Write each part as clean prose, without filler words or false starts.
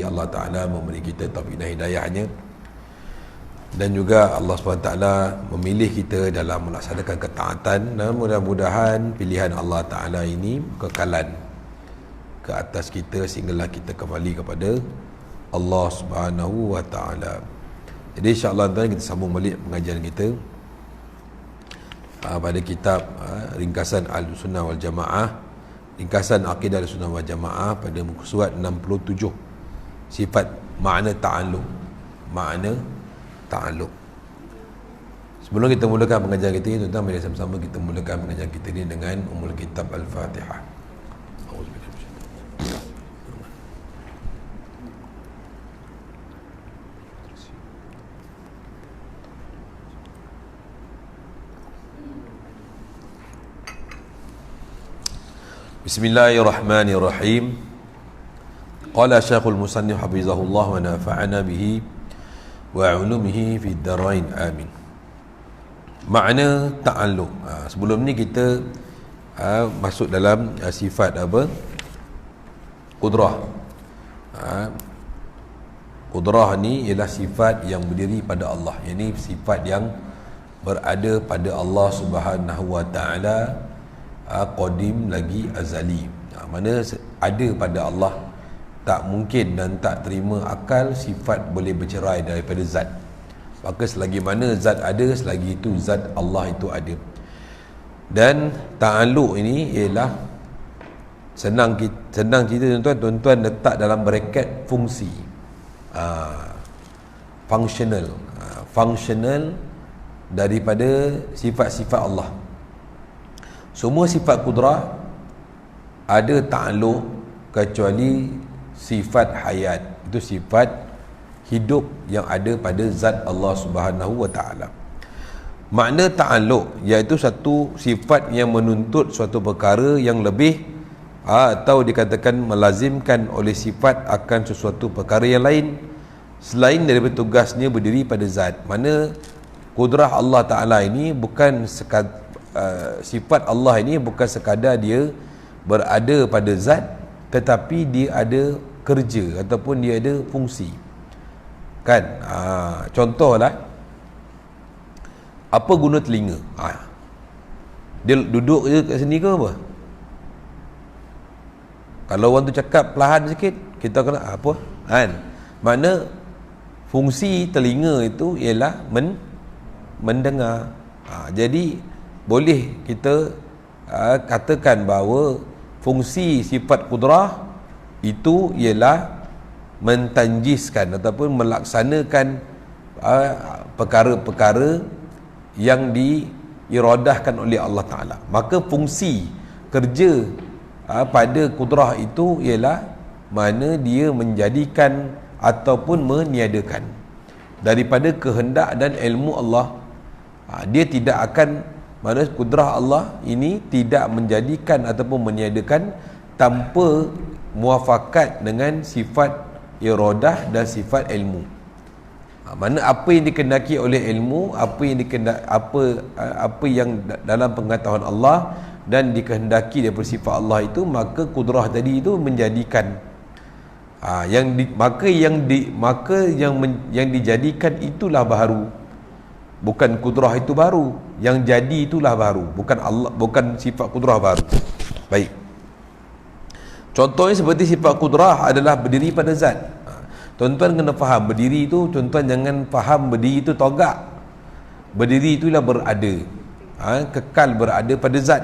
Allah Ta'ala memberi kita taufik dan hidayahnya, dan juga Allah SWT memilih kita dalam melaksanakan ketaatan, dan mudah-mudahan pilihan Allah Ta'ala ini kekalan ke atas kita sehinggalah kita kembali kepada Allah Subhanahu wa Ta'ala. Jadi insya-Allah kita sambung balik pengajian kita pada kitab ringkasan Ahlussunnah wal Jamaah, ringkasan akidah Ahlussunnah wal Jamaah pada muka surat 67, sifat makna ta'alluq. Makna ta'alluq. Sebelum kita mulakan pengajian kita ini, tuan-tuan, mari sama-sama kita mulakan pengajian kita ini dengan Ummul Kitab Al-Fatihah. Bismillahirrahmanirrahim. Qala Syekhul Musannif hafizahullah wa nafa'ana bihi wa ulumihi fid darain amin. Makna ta'alluq. Sebelum ni kita masuk dalam sifat apa? Qudrah. Qudrah ni ialah sifat yang berdiri pada Allah. Ini sifat yang berada pada Allah Subhanahu wa Ta'ala, qadim lagi azali. Mana ada pada Allah, tak mungkin dan tak terima akal sifat boleh bercerai daripada zat. Maka selagi mana zat ada, selagi itu zat Allah itu ada. Dan ta'alluq ini ialah senang cerita, tuan-tuan letak dalam bracket fungsi, functional daripada sifat-sifat Allah. Semua sifat kudrah ada ta'alluq kecuali sifat hayat. Itu sifat hidup yang ada pada zat Allah Subhanahu wa Ta'ala. Makna ta'alluq iaitu satu sifat yang menuntut suatu perkara yang lebih, atau dikatakan melazimkan oleh sifat akan sesuatu perkara yang lain selain daripada tugasnya berdiri pada zat. Mana kudrah Allah Ta'ala ini bukan sifat Allah ini bukan sekadar dia berada pada zat, tetapi dia ada kerja ataupun dia ada fungsi, kan? Contohlah, apa guna telinga? Dia duduk je kat sini ke apa? Kalau orang tu cakap perlahan sikit, kita kena apa? Kan? Makna fungsi telinga itu ialah mendengar. Jadi boleh kita katakan bahawa fungsi sifat kudrah itu ialah mentanjiskan ataupun melaksanakan perkara-perkara yang diiradahkan oleh Allah Ta'ala. Maka fungsi kerja pada kudrah itu ialah mana dia menjadikan ataupun meniadakan daripada kehendak dan ilmu Allah. Dia tidak akan, mana kudrah Allah ini tidak menjadikan ataupun meniadakan tanpa muafakat dengan sifat iradah dan sifat ilmu. Mana apa yang dikehendaki oleh ilmu, apa yang dalam pengetahuan Allah dan dikehendaki daripada sifat Allah itu, maka kudrah tadi itu menjadikan. Yang dijadikan itulah baru. Bukan kudrah itu baru, yang jadi itulah baru, bukan Allah, bukan sifat kudrah baru. Baik. Contohnya seperti sifat kudrah adalah berdiri pada zat. Tuan-tuan kena faham berdiri itu, tuan-tuan jangan faham berdiri itu togak. Berdiri itulah berada, kekal berada pada zat.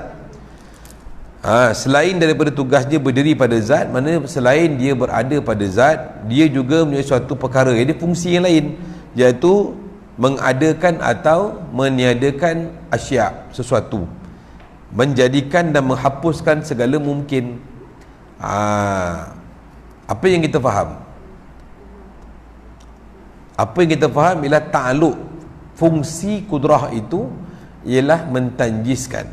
Selain daripada tugasnya berdiri pada zat, mana selain dia berada pada zat, dia juga mempunyai suatu perkara, jadi fungsi yang lain, iaitu mengadakan atau meniadakan asya', sesuatu, menjadikan dan menghapuskan segala mungkin. Apa yang kita faham? Apa yang kita faham ialah ta'alluq. Fungsi kudrah itu ialah mentanjiskan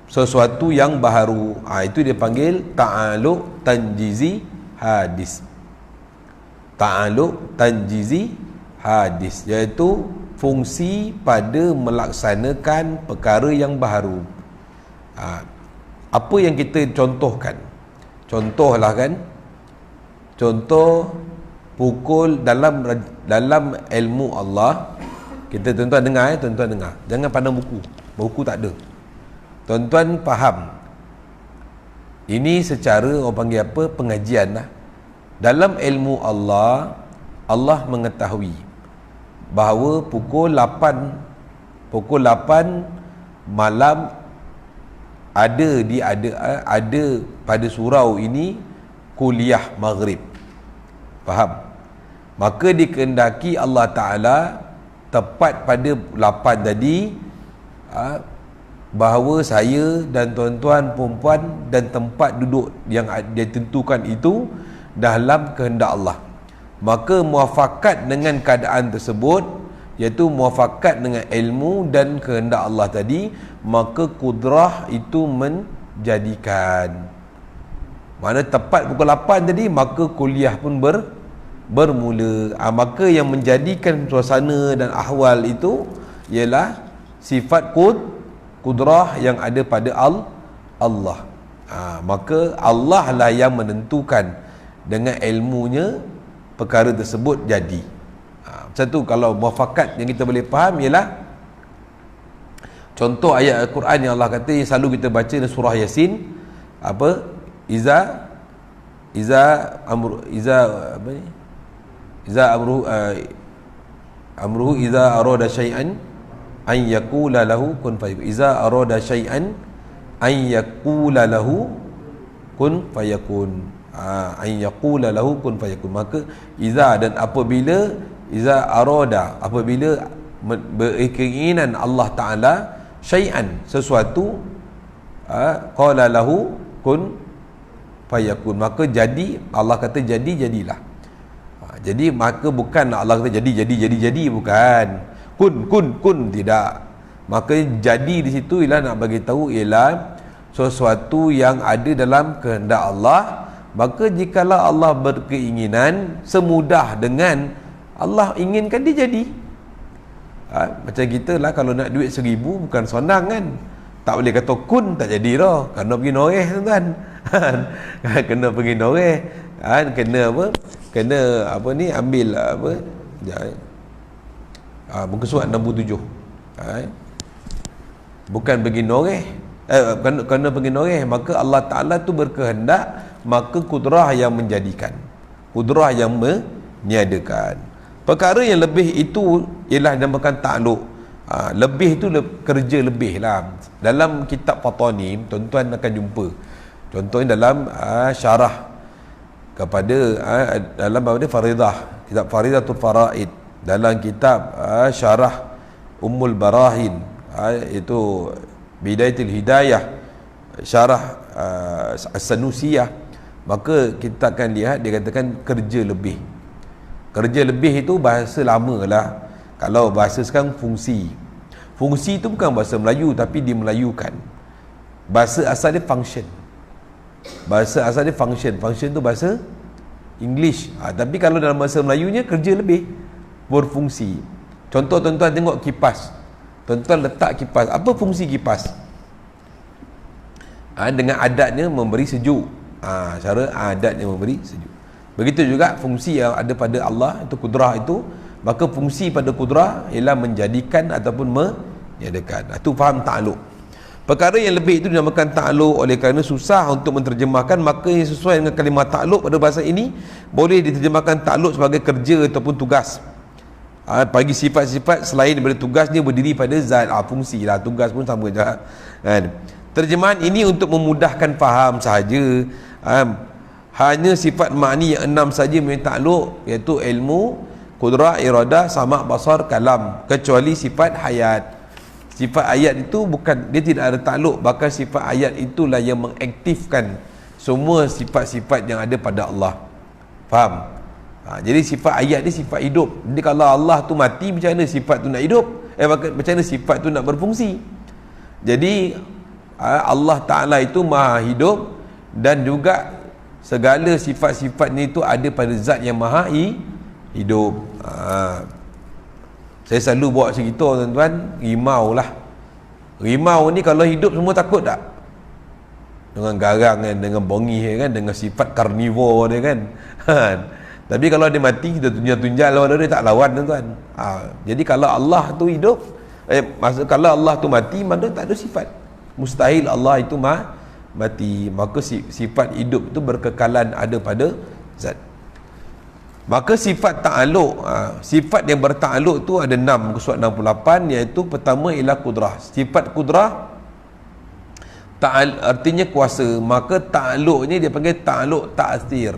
sesuatu yang baharu. Itu dia panggil ta'alluq tanjizi hadis. Ta'alluq tanjizi hadis, iaitu fungsi pada melaksanakan perkara yang baharu. Apa yang kita contohkan? Contohlah kan, Contoh pukul dalam ilmu Allah, kita tuan-tuan dengar tuan-tuan dengar. Jangan pandang buku. Buku tak ada. Tuan-tuan faham. Ini secara orang panggil apa? Pengajian lah. Dalam ilmu Allah, Allah mengetahui bahawa pukul 8 malam ada pada surau ini kuliah maghrib. Faham? Maka dikehendaki Allah Ta'ala tepat pada 8 tadi, bahawa saya dan tuan-tuan perempuan dan tempat duduk yang dia tentukan itu dalam kehendak Allah. Maka muafakat dengan keadaan tersebut, iaitu muafakat dengan ilmu dan kehendak Allah tadi, maka kudrah itu menjadikan, mana tepat pukul 8 tadi, maka kuliah pun bermula. Maka yang menjadikan suasana dan ahwal itu ialah sifat kudrah yang ada pada Allah. Maka Allah lah yang menentukan dengan ilmunya perkara tersebut jadi. Macam tu kalau muafakat yang kita boleh faham ialah contoh ayat Al-Quran yang Allah kata yang selalu kita baca dalam surah Yasin, apa? Iza amruhu iza arada syai'an an yaqula lahu kun fayakun. Iza arada syai'an an yaqula lahu kun fayakun. An yaqula lahu kun fayakun. Maka iza dan apabila, iza arada apabila berkeinginan Allah Ta'ala syai'an sesuatu, qala lahu kun fayakun, maka jadi. Allah kata jadilah. Jadi maka bukan Allah kata jadi bukan kun tidak. Maka jadi di situ ialah nak bagi tahu ialah sesuatu yang ada dalam kehendak Allah. Maka jikalau Allah berkeinginan, semudah dengan Allah inginkan dia jadi. Macam kita lah, kalau nak duit 1,000 bukan senang kan. Tak boleh kata kun tak jadi dah, kena pergi noreh tuan-tuan. Kena pergi noreh, kena apa? Kena apa ni, ambil apa? Muka surat 67. Bukan pergi noreh, kena pergi noreh. Maka Allah Ta'ala tu berkehendak, maka kudrah yang menjadikan, kudrah yang meniadakan. Perkara yang lebih itu ialah dinamakan ta'alluq. Lebih itu kerja lebih lah. Dalam kitab Fatanim tuan-tuan akan jumpa contohnya dalam syarah kepada dalam apa ni, Faridah, kitab Faridatul Faraid, dalam kitab syarah Ummul Barahin, itu Bidayatul Hidayah, syarah As-Sanusiyah. Maka kita akan lihat dia katakan kerja lebih. Kerja lebih itu bahasa lama lah. Kalau bahasa sekarang fungsi. Fungsi itu bukan bahasa Melayu tapi dimelayukan. Bahasa asal dia function. Bahasa asal dia function. Function tu bahasa English. Tapi kalau dalam bahasa Melayunya kerja lebih, berfungsi. Contoh tuan-tuan tengok kipas. Tuan-tuan letak kipas. Apa fungsi kipas? Dengan adatnya memberi sejuk. Cara adatnya memberi sejuk. Begitu juga fungsi yang ada pada Allah, itu kudrah itu. Maka fungsi pada kudrah ialah menjadikan ataupun meniadakan. Itu faham ta'alluq. Perkara yang lebih itu dinamakan ta'alluq. Oleh kerana susah untuk menterjemahkan, maka yang sesuai dengan kalimah ta'alluq pada bahasa ini boleh diterjemahkan ta'alluq sebagai kerja ataupun tugas. Bagi sifat-sifat selain daripada tugas, dia berdiri pada zat. Fungsi lah, tugas pun sama je kan. Terjemahan ini untuk memudahkan faham sahaja. Hanya sifat makni yang 6 saja mempunyai ta'alluq, iaitu ilmu, kudrah, iradah, sama', basar, kalam, kecuali sifat hayat. Sifat ayat itu bukan, dia tidak ada ta'alluq, bahkan sifat ayat itulah yang mengaktifkan semua sifat-sifat yang ada pada Allah. Faham? Jadi sifat ayat ni sifat hidup. Jadi kalau Allah tu mati, macam mana sifat tu nak hidup? Macam mana sifat tu nak berfungsi? Jadi Allah Ta'ala itu maha hidup, dan juga segala sifat-sifatnya itu ada pada zat yang maha hidup. Saya selalu buat cerita tuan-tuan, rimau lah. Rimau ni kalau hidup semua takut tak? dengan garang kan, dengan bongi kan, dengan sifat karnivor dia kan. Tapi kalau dia mati, kita tunjal-tunjal lawan dia, tak lawan tuan. Jadi kalau Allah tu hidup, maksud kalau Allah tu mati, maka tak ada sifat. Mustahil Allah itu mati. Maka sifat hidup tu berkekalan ada pada zat. Maka sifat ta'aluk, sifat yang berta'aluk tu ada 6, surat 68, iaitu pertama ialah kudrah. Sifat kudrah artinya kuasa. Maka ta'aluk ni dia panggil ta'aluk ta'asir.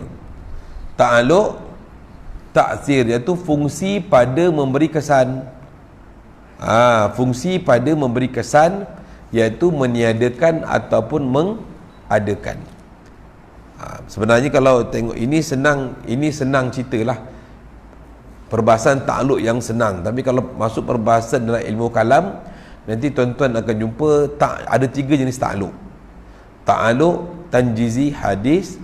Ta'aluk ta'asir iaitu fungsi pada memberi kesan. Fungsi pada memberi kesan iaitu meniadakan ataupun mengadakan. Sebenarnya kalau tengok ini senang ceritalah, perbahasan ta'aluk yang senang. Tapi kalau masuk perbahasan dalam ilmu kalam, nanti tuan-tuan akan jumpa ada 3 jenis ta'aluk. Ta'aluk tanjizi hadis,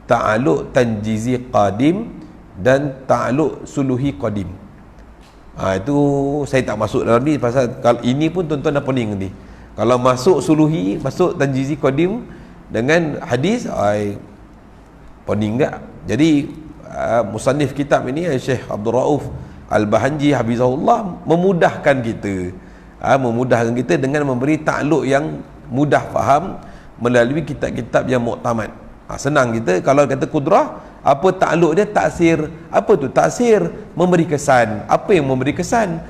ta'aluk tanjizi qadim, dan ta'aluk suluhi qadim. Itu saya tak masuk dalam ni, pasal kalau ini pun tuan-tuan dah pening nanti. Kalau masuk suluhi, masuk tanjizi qadim dengan hadis, pening tak? Jadi musannif kitab ini, Syekh Abdul Rauf Al-Bahanji hafizahullah, memudahkan kita dengan memberi ta'aluk yang mudah faham melalui kitab-kitab yang muktamad. Senang kita kalau kata kudrah, apa ta'aluk dia? Taksir. Apa tu taksir? Memberi kesan. Apa yang memberi kesan?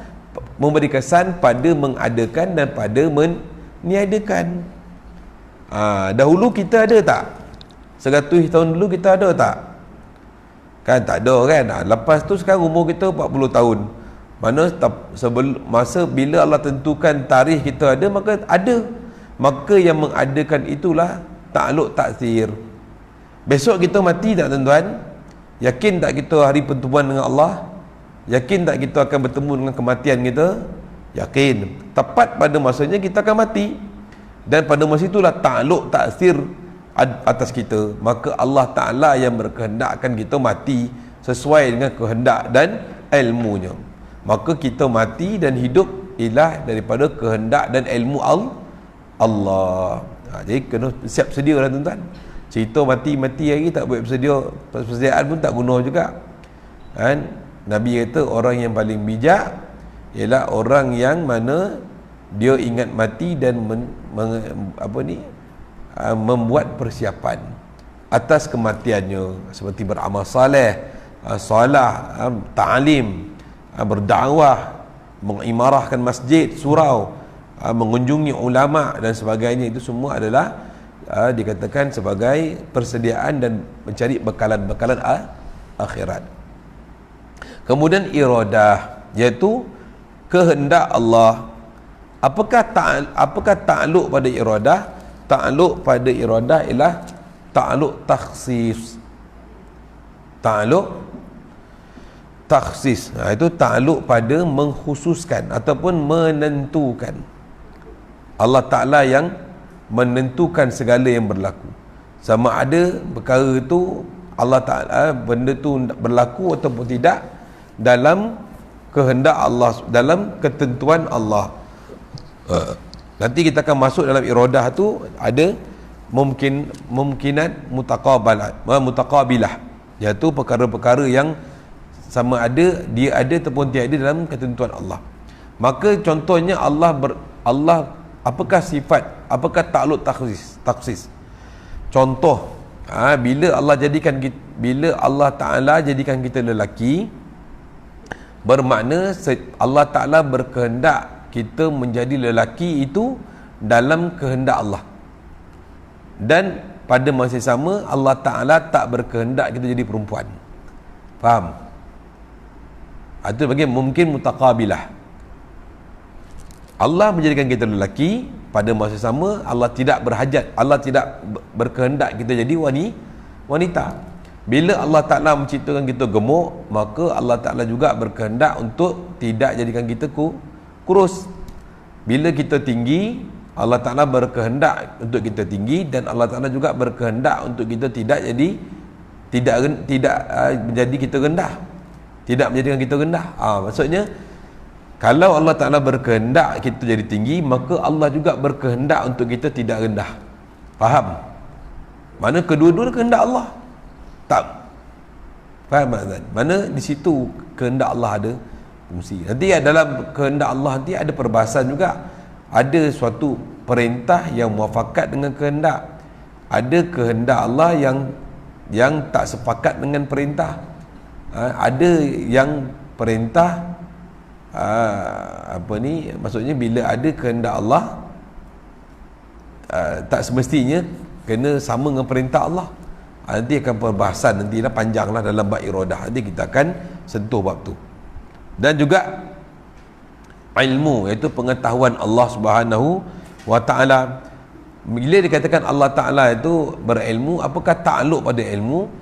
Memberi kesan pada mengadakan dan pada meniadakan. Dahulu kita ada tak? 100 tahun dulu kita ada tak? Kan tak ada kan? Lepas tu sekarang umur kita 40 tahun. Mana masa bila Allah tentukan tarikh kita ada, maka ada. Maka yang mengadakan itulah ta'aluk taksir. Besok kita mati tak tuan-tuan? Yakin tak kita hari pertemuan dengan Allah? Yakin tak kita akan bertemu dengan kematian kita? Yakin. Tepat pada masanya kita akan mati. Dan pada masa itulah ta'aluk taksir atas kita. Maka Allah Ta'ala yang berkehendakkan kita mati sesuai dengan kehendak dan ilmunya. Maka kita mati dan hidup ialah daripada kehendak dan ilmu Allah. Jadi kena siap sedia lah tuan-tuan. Cerita mati-mati hari tak buat persediaan pun tak guna juga kan. Nabi kata orang yang paling bijak ialah orang yang mana dia ingat mati dan membuat persiapan atas kematiannya, seperti beramal saleh, solah, ta'lim, berdakwah, mengimarahkan masjid, surau, mengunjungi ulama dan sebagainya. Itu semua adalah dikatakan sebagai persediaan dan mencari bekalan-bekalan akhirat. Kemudian iradah, iaitu kehendak Allah. Apakah ta'aluk pada iradah? Ta'aluk pada iradah ialah ta'aluk takhsis. Ta'aluk takhsis, itu ta'aluk pada mengkhususkan ataupun menentukan. Allah Ta'ala yang menentukan segala yang berlaku. Sama ada perkara itu Allah Ta'ala, benda tu berlaku ataupun tidak dalam kehendak Allah, dalam ketentuan Allah. Nanti kita akan masuk dalam iradah tu ada mungkinat mutaqabilah, iaitu perkara-perkara yang sama ada dia ada ataupun tiada dalam ketentuan Allah. Maka contohnya Allah apakah sifat, apakah ta'aluk takhsis? Contoh, bila Allah Ta'ala jadikan kita lelaki, bermakna Allah Ta'ala berkehendak kita menjadi lelaki itu dalam kehendak Allah. Dan pada masa sama Allah Ta'ala tak berkehendak kita jadi perempuan. Faham? Itu bagi mungkin mutaqabilah. Allah menjadikan kita lelaki, pada masa sama Allah tidak berkehendak kita jadi wanita. Bila Allah Ta'ala menciptakan kita gemuk, maka Allah Ta'ala juga berkehendak untuk tidak jadikan kita kurus. Bila kita tinggi, Allah Ta'ala berkehendak untuk kita tinggi, dan Allah Ta'ala juga berkehendak untuk kita tidak menjadi kita rendah, tidak menjadikan kita rendah. Maksudnya kalau Allah Ta'ala berkehendak kita jadi tinggi, maka Allah juga berkehendak untuk kita tidak rendah. Faham? Mana kedua-dua kehendak Allah. Tak. Faham tak? Mana di situ kehendak Allah ada fungsi. Nanti dalam kehendak Allah nanti ada perbahasan juga. Ada suatu perintah yang muafakat dengan kehendak. Ada kehendak Allah yang tak sepakat dengan perintah. Ada yang perintah maksudnya bila ada kehendak Allah tak semestinya kena sama dengan perintah Allah. Nanti akan perbahasan, nantilah panjanglah dalam bab iradah, nanti kita akan sentuh bab tu. Dan juga ilmu, iaitu pengetahuan Allah Subhanahu wa ta'ala. Bila dikatakan Allah Ta'ala itu berilmu, apakah ta'aluk pada ilmu?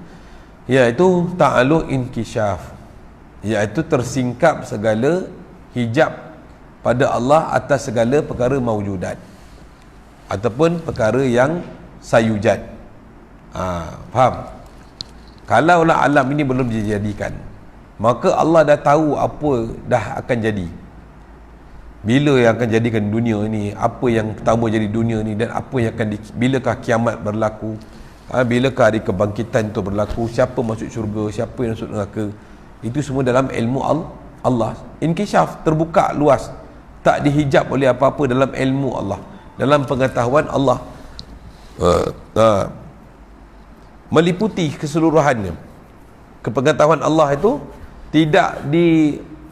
Iaitu ta'aluk inkisyaf, iaitu tersingkap segala hijab pada Allah atas segala perkara mawjudat ataupun perkara yang sayujad. Faham? Kalaulah alam ini belum dijadikan, maka Allah dah tahu apa dah akan jadi. Bila yang akan jadikan dunia ini, apa yang pertama jadi dunia ni, dan apa yang akan bilakah kiamat berlaku, bilakah hari kebangkitan itu berlaku, siapa masuk syurga, siapa yang masuk neraka. Itu semua dalam ilmu Allah. Inkisyaf, terbuka luas, tak dihijab oleh apa-apa dalam ilmu Allah, dalam pengetahuan Allah. Meliputi keseluruhannya. Kepengetahuan Allah itu tidak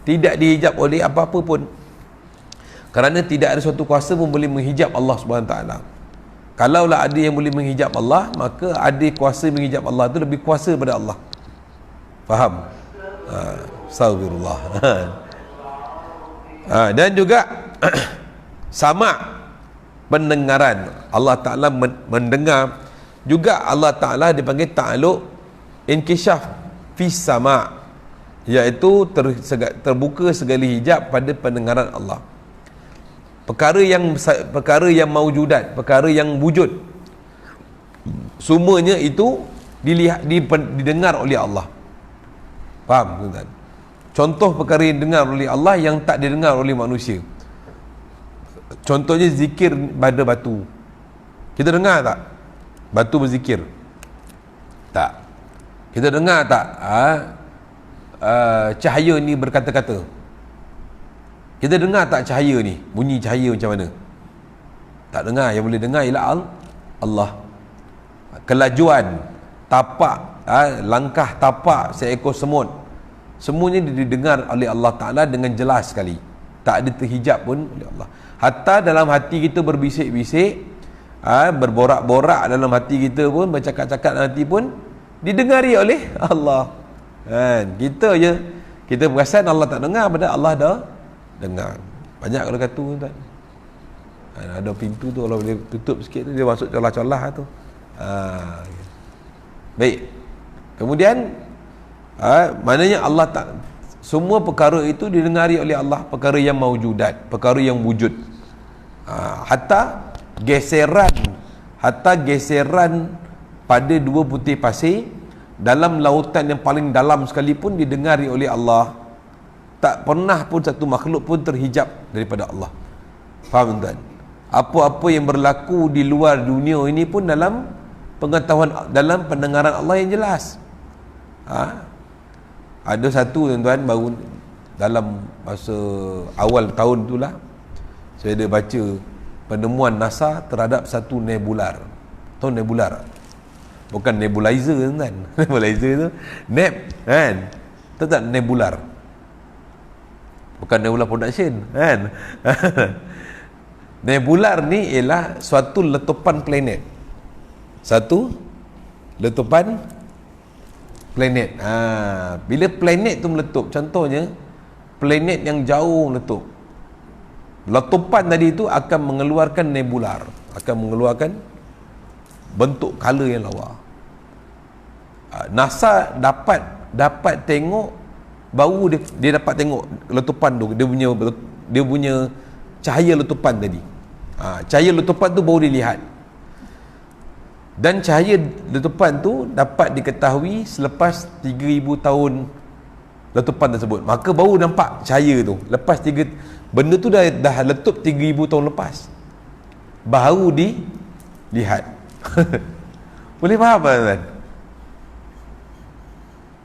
dihijab oleh apa-apa pun. Kerana tidak ada suatu kuasa pun boleh menghijab Allah SWT. Kalaulah ada yang boleh menghijab Allah, maka ada kuasa menghijab Allah itu lebih kuasa daripada Allah. Faham? Astagfirullah. Dan juga sama pendengaran. Allah Ta'ala mendengar. Juga Allah Ta'ala dipanggil ta'aluk inkisyaf fis sama', iaitu terbuka segala hijab pada pendengaran Allah. Perkara yang maujudat, perkara yang wujud, semuanya itu didengar oleh Allah. Faham tuan? Contoh perkara yang didengar oleh Allah yang tak didengar oleh manusia. Contohnya zikir pada batu. Kita dengar tak batu berzikir? Tak. Kita dengar tak cahaya ni berkata-kata? Kita dengar tak cahaya ni, bunyi cahaya macam mana? Tak dengar. Yang boleh dengar ialah Allah. Kelajuan tapak, langkah tapak seekor semut, semuanya didengar oleh Allah Ta'ala dengan jelas sekali, tak ada terhijab pun oleh Allah. Hatta dalam hati kita berbisik-bisik, berborak-borak dalam hati kita pun, bercakap-cakap dalam hati pun didengari oleh Allah. Kita je, kita perasan Allah tak dengar, pada Allah dah dengar. Banyak kalau kata tuan, ada pintu tu, kalau boleh tutup sikit tu, dia masuk celah-celah tu. Baik. Kemudian maknanya Allah tak, semua perkara itu didengari oleh Allah, perkara yang maujudat, perkara yang wujud. Hatta geseran pada dua putih pasir dalam lautan yang paling dalam sekalipun didengari oleh Allah. Tak pernah pun satu makhluk pun terhijab daripada Allah. Faham tuan? Apa-apa yang berlaku di luar dunia ini pun dalam pengetahuan, dalam pendengaran Allah yang jelas. Ada satu tuan-tuan, baru dalam masa awal tahun itulah saya ada baca penemuan NASA terhadap satu nebular. Tahu nebular? Bukan nebulizer tuan. Nebulizer tu kan? Tahu tak nebular? Bukan Nebula Production kan? Nebular ni ialah suatu letupan planet. Satu letupan planet. Bila planet tu meletup, contohnya planet yang jauh meletup, letupan tadi itu akan mengeluarkan nebular, akan mengeluarkan bentuk color yang lawa. NASA dapat tengok, baru dia dapat tengok letupan tu, dia punya cahaya letupan tadi. Cahaya letupan tu baru dilihat. Dan cahaya letupan tu dapat diketahui selepas 3000 tahun letupan tersebut. Maka baru nampak cahaya tu. Lepas benda tu dah letup 3000 tahun lepas, baru dilihat. Boleh faham tak tuan?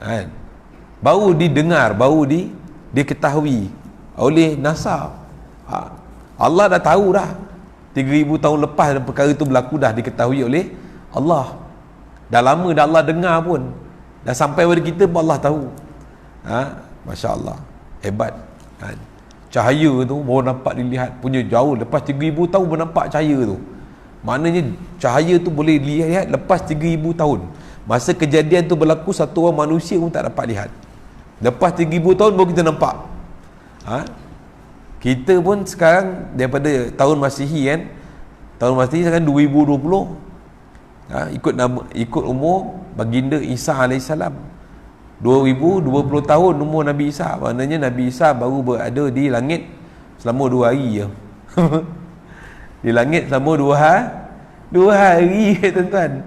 Kan? Baru didengar, baru diketahui oleh NASA. Allah dah tahu dah 3,000 tahun lepas perkara itu berlaku, dah diketahui oleh Allah. Dah lama dah Allah dengar pun, dah sampai pada kita pun Allah tahu. Masya Allah, hebat kan? Cahaya tu baru nampak dilihat, punya jauh lepas 3,000 tahun baru nampak cahaya tu. Maknanya cahaya tu boleh dilihat lepas 3,000 tahun. Masa kejadian tu berlaku, satu orang manusia pun tak dapat lihat. Lepas 3,000 tahun baru kita nampak. Kita pun sekarang daripada tahun Masihi kan, tahun Masihi sekarang 2020, ikut umur baginda Isa AS, 2020 tahun umur Nabi Isa. Maknanya Nabi Isa baru berada di langit selama 2 hari je. Di langit selama 2 hari tuan-tuan.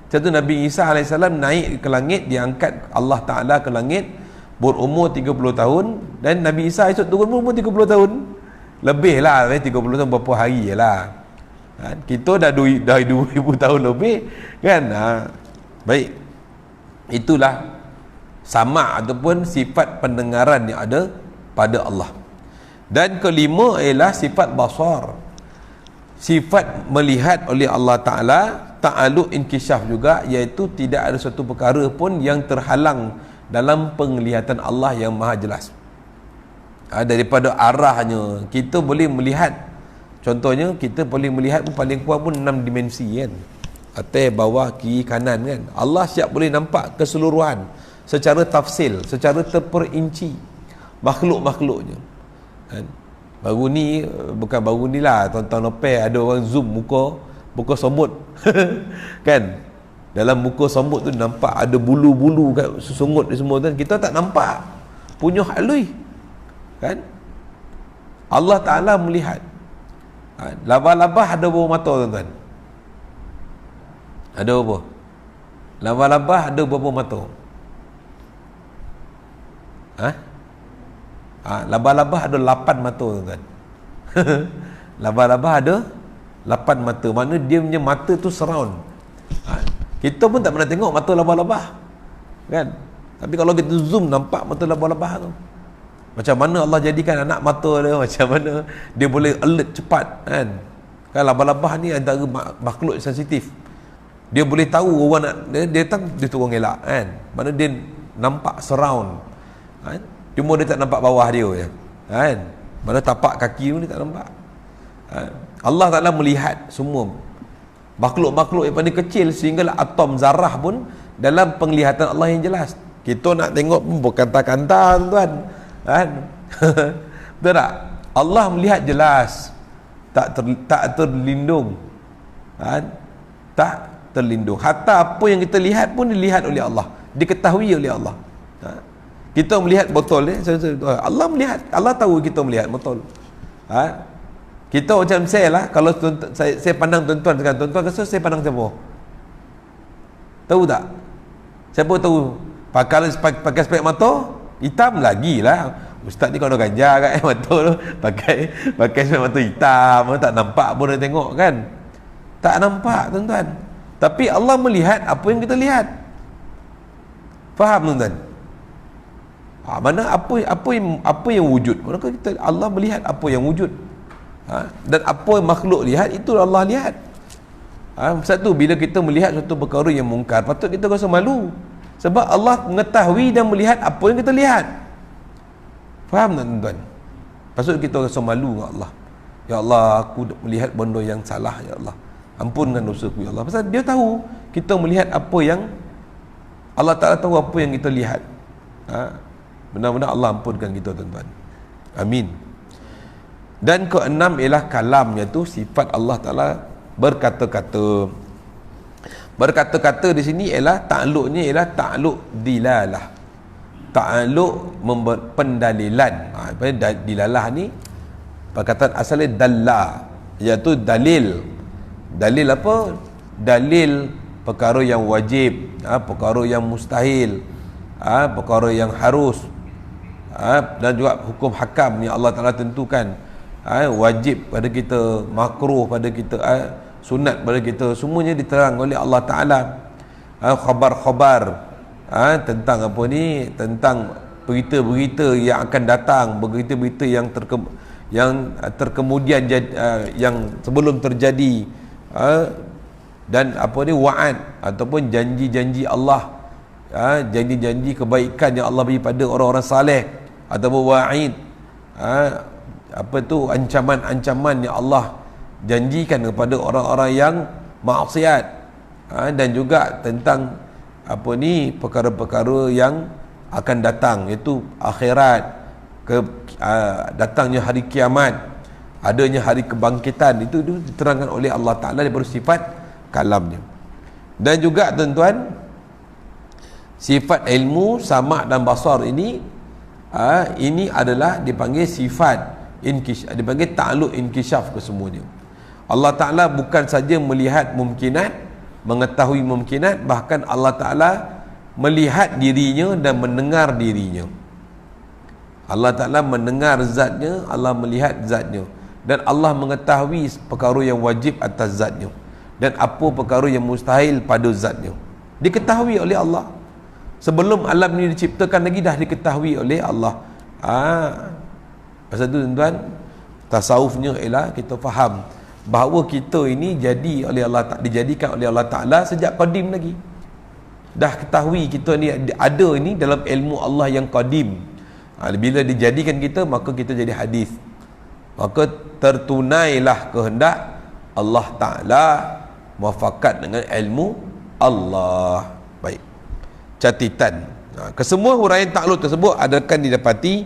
Macam tu Nabi Isa AS naik ke langit, diangkat Allah Ta'ala ke langit, berumur 30 tahun. Dan Nabi Isa esok turun umur 30 tahun. Lebih lah, 30 tahun berapa hari je lah. Kita dah 2,000 tahun lebih kan. Baik, itulah sama' ataupun sifat pendengaran yang ada pada Allah. Dan kelima ialah sifat basar, sifat melihat oleh Allah Ta'ala, ta'aluk inkisyaf juga, iaitu tidak ada satu perkara pun yang terhalang dalam penglihatan Allah yang maha jelas. Daripada arahnya kita boleh melihat, contohnya kita boleh melihat pun paling kurang pun 6 dimensi kan, atas, bawah, kiri, kanan kan. Allah siap boleh nampak keseluruhan secara tafsil, secara terperinci makhluk-makhluknya kan. Baru ni, bukan baru ni lah, tahun-tahun lepas ada orang zoom muka somut kan. Dalam muka somut tu nampak ada bulu-bulu kat sungut ni semua kan. Kita tak nampak, punya halui kan. Allah Ta'ala melihat. Labah-labah ada berapa mata tuan-tuan? Ada berapa? Labah-labah ada berapa mata? Labah-labah ada 8 mata tuan-tuan. Labah-labah ada 8 mata. Mana dia punya mata tu surround. Kita pun tak pernah tengok mata labah-labah kan. Tapi kalau kita zoom nampak mata labah-labah tu. Macam mana Allah jadikan anak mata dia, macam mana dia boleh alert cepat kan. Kan labah-labah ni antara makhluk sensitif. Dia boleh tahu orang nak dia datang, dia turun elak kan. Mana dia nampak surround kan. Cuma dia tak nampak bawah dia je kan. Mana tapak kaki pun dia tak nampak kan? Allah Ta'ala melihat semua makhluk-makhluk yang paling kecil sehinggalah atom zarah pun dalam penglihatan Allah yang jelas. Kita nak tengok pun berkanta-kanta tuan kan. Betul tak? Allah melihat jelas, tak terlindung kan? Tak terlindung. Hatta apa yang kita lihat pun dilihat oleh Allah, diketahui oleh Allah. Kita melihat botol ni, Allah melihat, Allah tahu kita melihat botol. Kita macam saya lah, kalau saya pandang tuan-tuan sekarang, tuan-tuan rasa saya pandang siapa? Tahu tak? Siapa tahu? Pakai spek mata hitam lagi lah. Ustaz ni kalau ganja kat mata tu, pakai spek mata hitam, tak nampak pun dia tengok kan. Tak nampak tuan-tuan. Tapi Allah melihat apa yang kita lihat. Faham tuan-tuan? Mana apa yang wujud? Maka kita, Allah melihat apa yang wujud. Dan apa yang makhluk lihat, itu Allah lihat. Satu, bila kita melihat suatu perkara yang mungkar, patut kita rasa malu, sebab Allah mengetahui dan melihat apa yang kita lihat. Faham tak tuan-tuan? Patut kita rasa malu dengan Allah. Ya Allah, aku melihat benda yang salah, ya Allah, ampunkan dosaku ya Allah. Pasal dia tahu kita melihat apa yang Allah Ta'ala tahu apa yang kita lihat. Benar-benar Allah ampunkan kita tuan-tuan. Amin. Dan keenam ialah kalam, iaitu sifat Allah Ta'ala berkata-kata. Berkata-kata di sini ialah ta'alluqnya ialah ta'alluq dilalah. Ta'alluq pendalilan. Dilalah ni perkataan asalnya dalla, iaitu dalil. Dalil apa? Dalil perkara yang wajib, perkara yang mustahil, perkara yang harus, dan juga hukum hakam yang Allah Ta'ala tentukan. Wajib pada kita, makruh pada kita, sunat pada kita, semuanya diterang oleh Allah Ta'ala. Khabar-khabar tentang apa ni, tentang berita-berita yang akan datang, berita-berita yang terkemudian, yang sebelum terjadi, dan apa ni, wa'ad ataupun janji-janji Allah, janji-janji kebaikan yang Allah beri pada orang-orang saleh, ataupun wa'id, apa tu, ancaman-ancaman yang Allah janjikan kepada orang-orang yang maksiat, dan juga tentang apa ni, perkara-perkara yang akan datang, iaitu akhirat, datangnya hari kiamat, adanya hari kebangkitan. Itu diterangkan oleh Allah Ta'ala daripada sifat kalamnya. Dan juga tuan-tuan, sifat ilmu, sama' dan basar ini adalah dipanggil sifat dipanggil ta'alluq inkisyaf kesemuanya. Allah Ta'ala bukan saja melihat mumkinat, mengetahui mumkinat, bahkan Allah Ta'ala melihat dirinya dan mendengar dirinya. Allah Ta'ala mendengar zatnya, Allah melihat zatnya, dan Allah mengetahui perkara yang wajib atas zatnya, dan apa perkara yang mustahil pada zatnya, diketahui oleh Allah. Sebelum alam ni diciptakan lagi dah diketahui oleh Allah. Pasal tu tuan-tuan, tasawufnya ialah kita faham bahawa kita ini dijadikan oleh Allah Ta'ala sejak qadim lagi. Dah ketahui kita ni ada ini dalam ilmu Allah yang qadim. Bila dijadikan kita, maka kita jadi hadis, maka tertunailah kehendak Allah Ta'ala muafakat dengan ilmu Allah. Baik, catatan, kesemua huraian ta'alluq tersebut akan didapati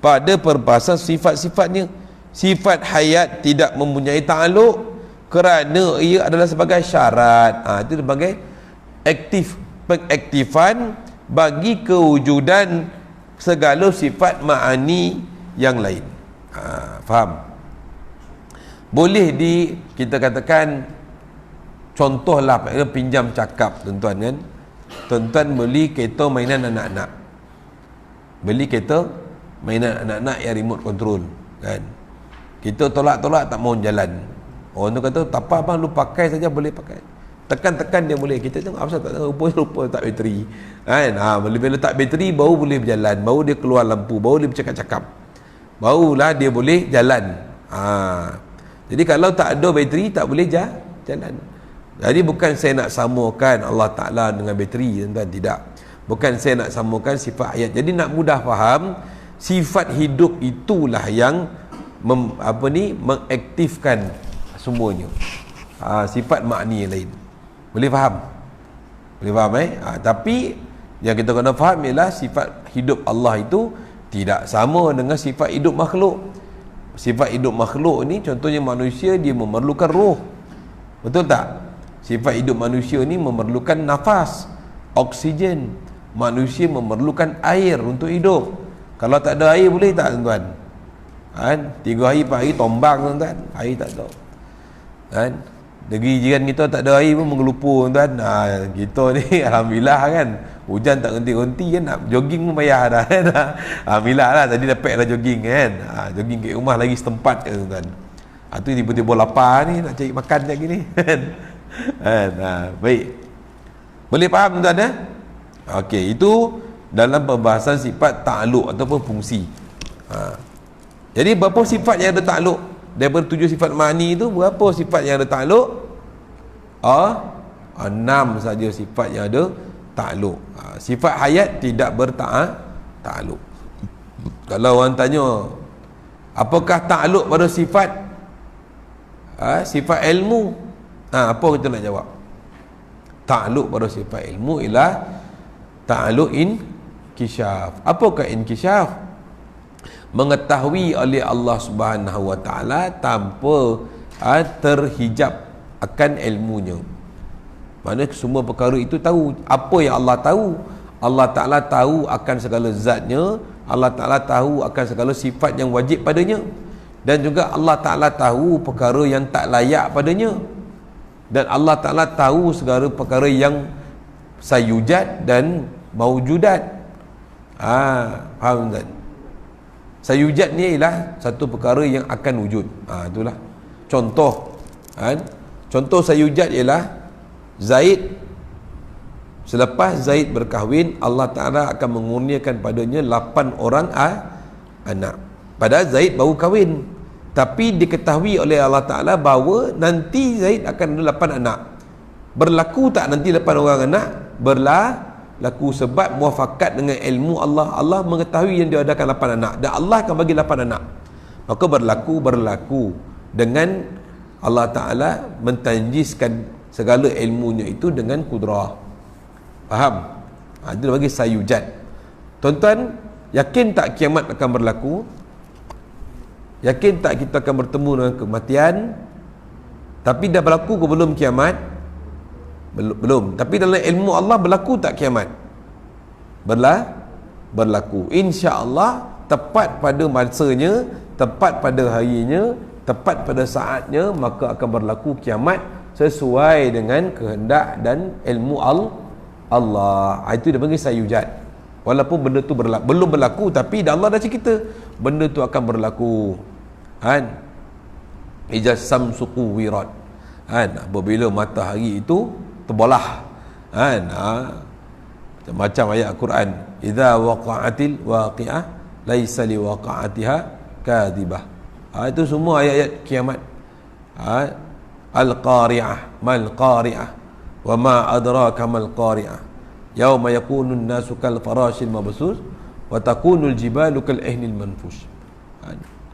pada perbahasan sifat-sifatnya. Sifat hayat tidak mempunyai ta'alluq kerana ia adalah sebagai syarat, itu sebagai pengaktifan bagi kewujudan segala sifat ma'ani yang lain. Faham? Boleh kita katakan, contohlah pinjam cakap tuan-tuan kan. Tuan-tuan beli kereta mainan anak-anak, beli kereta mainan anak-anak yang remote control kan. Kita tolak-tolak tak mau jalan. Orang tu kata, tak apa abang, lu pakai saja, boleh pakai. Tekan-tekan dia boleh. Kita tengok apa tak tahu, rupa tak bateri kan. Bila letak bateri baru boleh berjalan, baru dia keluar lampu, baru dia bercakap-cakap, barulah dia boleh jalan. Jadi kalau tak ada bateri tak boleh jalan. Jadi bukan saya nak samakan Allah Ta'ala dengan bateri, tuan-tuan, tidak. Bukan saya nak samakan sifat hayat. Jadi nak mudah faham, sifat hidup itulah yang mengaktifkan semuanya. Sifat makni yang lain. Boleh faham? Boleh faham tapi yang kita kena faham ialah sifat hidup Allah itu tidak sama dengan sifat hidup makhluk. Sifat hidup makhluk ni, contohnya manusia, dia memerlukan roh. Betul tak? Sifat hidup manusia ni memerlukan nafas, oksigen. Manusia memerlukan air untuk hidup. Kalau tak ada air boleh tak tuan-tuan? 3 hari 4 hari tombang tuan-tuan, air tak ada kan. Negeri jiran kita tak ada air pun mengelupur tuan-tuan. Kita ni alhamdulillah kan, hujan tak henti-henti kan, nak jogging pun payah dah kan. Alhamdulillah lah, tadi dapat lah jogging kan. Jogging kat rumah lagi setempat kan tuan-tuan. Tu tiba-tiba lapar ni, nak cari makan lagi ni kan. Baik, boleh faham tuan-tuan Okey, itu dalam pembahasan sifat ta'alluq ataupun fungsi. Jadi berapa sifat yang ada ta'alluq? Daripada 7 sifat ma'ni itu, berapa sifat yang ada ta'alluq? 6 saja sifat yang ada ta'alluq. Sifat hayat tidak berta'alluq. Kalau orang tanya, apakah ta'alluq pada sifat sifat ilmu? Apa kita nak jawab? Ta'alluq pada sifat ilmu ialah ta'alluq inkisyaf. Apakah inkisyaf? Mengetahui oleh Allah Subhanahu wa Ta'ala tanpa terhijab akan ilmunya. Maksudnya semua perkara itu tahu. Apa yang Allah tahu? Allah Ta'ala tahu akan segala zatnya, Allah Ta'ala tahu akan segala sifat yang wajib padanya, dan juga Allah Ta'ala tahu perkara yang tak layak padanya, dan Allah Ta'ala tahu segala perkara yang sayujad dan maujudat. Faham tak? Sayujad ni ialah satu perkara yang akan wujud. Itulah contoh kan. Contoh sayujat ialah Zaid, selepas Zaid berkahwin, Allah Ta'ala akan mengurniakan padanya 8 orang anak. Padahal Zaid baru kahwin, tapi diketahui oleh Allah Ta'ala bahawa nanti Zaid akan ada 8 anak. Berlaku tak nanti 8 orang anak? Berlaku, sebab muafakat dengan ilmu Allah. Allah mengetahui yang dia adakan 8 anak, dan Allah akan bagi 8 anak. Maka berlaku dengan Allah Ta'ala mentanjiskan segala ilmunya itu dengan kudrah. Faham? Itu bagi sayujat. Tuan-tuan, yakin tak kiamat akan berlaku? Yakin tak kita akan bertemu dengan kematian? Tapi dah berlaku ke belum kiamat? Belum. Tapi dalam ilmu Allah berlaku tak kiamat? Berlaku. Insya-Allah tepat pada masanya, tepat pada harinya, tepat pada saatnya, maka akan berlaku kiamat sesuai dengan kehendak dan ilmu Allah. Itu dia panggil sayujat. Walaupun benda tu belum berlaku, tapi dah Allah dah cerita benda tu akan berlaku. Ija samsu kuwirat. Apabila matahari itu terbelah. Macam ayat Al-Quran, idza waqa'atil waqi'ah laisa liwaqa'atiha kadhibah. Itu semua ayat-ayat kiamat. Al-qari'ah, mal qari'ah, wa ma adraka mal qari'ah, yauma yakunu an-nasu kal farashil mabsus wa takunu al-jibalu kal ihnil manfush.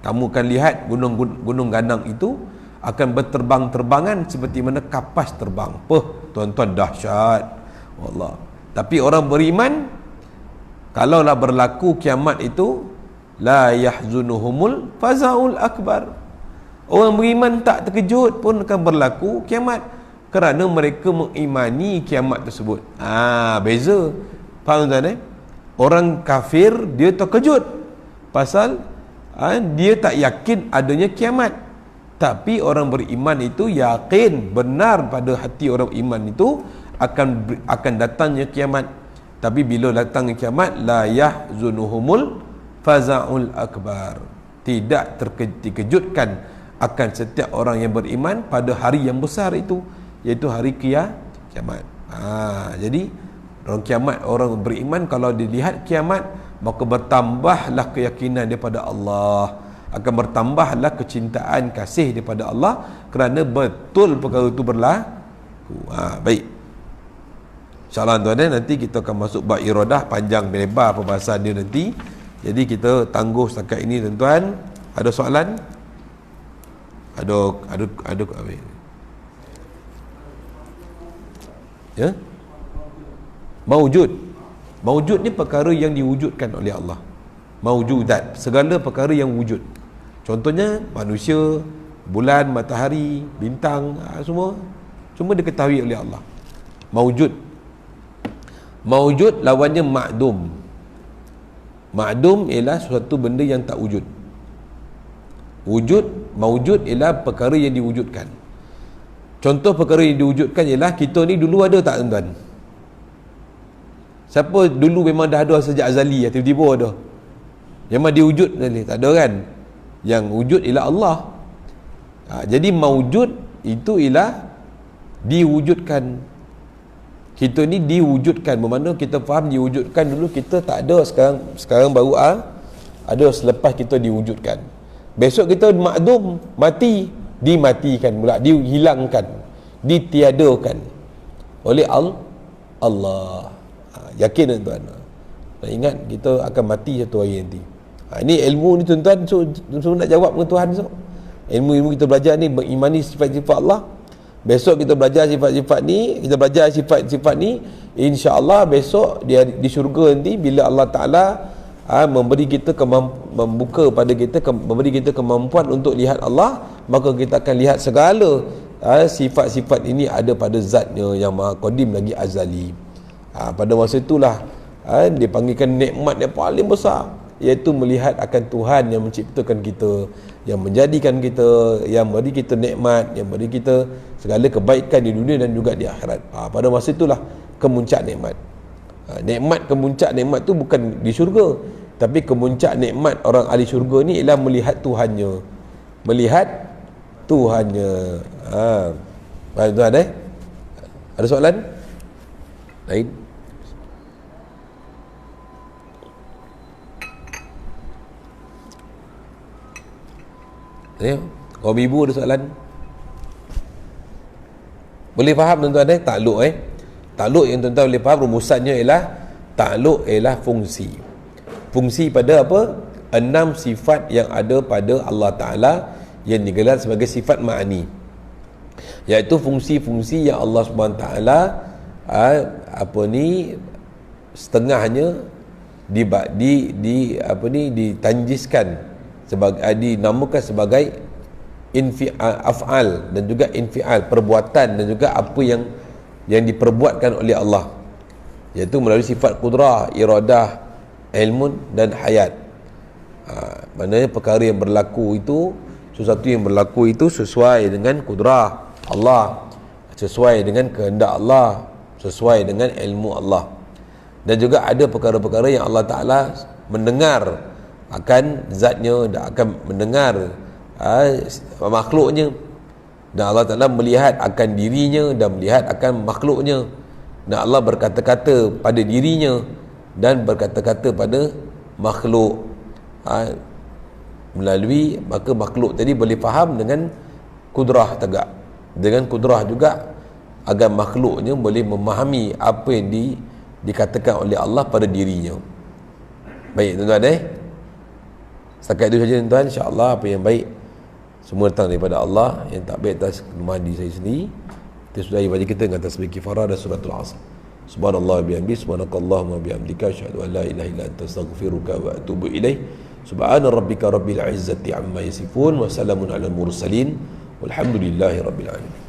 Kamu akan lihat gunung ganang itu akan berterbang-terbangan seperti mana kapas terbang. Tuan-tuan, dahsyat wallah. Tapi orang beriman, kalaulah berlaku kiamat itu, la yahzunuhumul fazaul akbar. Orang beriman tak terkejut pun akan berlaku kiamat, kerana mereka mengimani kiamat tersebut. Beza. Faham tuan? Orang kafir dia terkejut pasal dia tak yakin adanya kiamat. Tapi orang beriman itu yakin benar pada hati orang iman itu akan datangnya kiamat. Tapi bila datangnya kiamat, la yahzunuhumul fazaul akbar. Tidak terkejutkan akan setiap orang yang beriman pada hari yang besar itu, iaitu hari kiamat. Jadi orang beriman kalau dilihat kiamat, maka bertambahlah keyakinan daripada Allah, akan bertambahlah kecintaan kasih daripada Allah, kerana betul perkara itu berlaku. Baik, InsyaAllah tuan-tuan, nanti kita akan masuk bab iradah, panjang lebar pembahasan dia nanti. Jadi kita tangguh setakat ini tuan-tuan. Ada soalan? Ada ya? Maujud ni perkara yang diwujudkan oleh Allah. Maujudat, segala perkara yang wujud. Contohnya manusia, bulan, matahari, bintang, semua diketahui oleh Allah. Maujud lawannya ma'dum. Ma'dum ialah suatu benda yang tak wujud. Maujud ialah perkara yang diwujudkan. Contoh perkara yang diwujudkan ialah kita ni dulu ada tak tuan-tuan? Siapa dulu memang dah ada sejak azali, tiba-tiba ada? Memang diwujud tak ada kan? Yang wujud ialah Allah. Jadi maujud itu ialah diwujudkan. Kita ni diwujudkan, bermakna kita faham diwujudkan, dulu kita tak ada, sekarang baru ada selepas kita diwujudkan. Besok kita makdum, mati, dimatikan pula, dihilangkan, ditiadakan oleh Allah. Yakin tuan-tuan? Ingat kita akan mati satu hari nanti. Ini ilmu ni tuan-tuan, so nak jawab dengan Tuhan. Ilmu kita belajar ni mengimani sifat-sifat Allah. Besok kita belajar sifat-sifat ni, kita belajar sifat-sifat ni, insya-Allah besok di syurga nanti, bila Allah Ta'ala memberi kita membuka pada kita, memberi kita kemampuan untuk lihat Allah, maka kita akan lihat segala sifat-sifat ini ada pada zatnya yang maha qadim lagi azali. Pada masa itulah dipanggilkan nikmat yang paling besar, iaitu melihat akan Tuhan yang menciptakan kita, yang menjadikan kita, yang beri kita nikmat, yang beri kita segala kebaikan di dunia dan juga di akhirat. Pada masa itulah kemuncak nikmat. Kemuncak nikmat tu bukan di syurga, tapi kemuncak nikmat orang ahli syurga ni ialah melihat Tuhannya. Faham tuan Ada soalan lain? Kaum ibu ada soalan? Boleh faham tuan-tuan takluk takluk yang tuan-tuan boleh faham rumusannya ialah takluk ialah fungsi. Fungsi pada apa? 6 sifat yang ada pada Allah Ta'ala yang digelar sebagai sifat ma'ani, iaitu fungsi-fungsi yang Allah SWT setengahnya ditanjiskan sebagai, dinamakan sebagai af'al dan juga infial, perbuatan dan juga apa yang diperbuatkan oleh Allah, iaitu melalui sifat kudrah, iradah, ilmun dan hayat. Maknanya perkara yang berlaku itu, sesuatu yang berlaku itu sesuai dengan kudrah Allah, sesuai dengan kehendak Allah, sesuai dengan ilmu Allah. Dan juga ada perkara-perkara yang Allah Ta'ala mendengar akan zatnya dan akan mendengar makhluknya, dan Allah Ta'ala melihat akan dirinya dan melihat akan makhluknya, dan Allah berkata-kata pada dirinya dan berkata-kata pada makhluk. Melalui, maka makhluk tadi boleh faham dengan kudrah tegak, dengan kudrah juga agar makhluknya boleh memahami apa yang dikatakan oleh Allah pada dirinya. Baik tuan-tuan setakat itu saja tuan-tuan. InsyaAllah apa yang baik semua datang daripada Allah, yang tak baik atas kelemahan diri saya sendiri. Kita sudah ibadah kita dengan tasbih kifarah dan suratul asr. Subhanallah bihamdi, subhanakallahumma bihamdika, asyhadu an la ilaha illa anta, astaghfiruka wa atubu ilaih. Subhana rabbika rabbil izzati amma yasifun, wa salamun alal mursalin, walhamdulillahi rabbil alamin.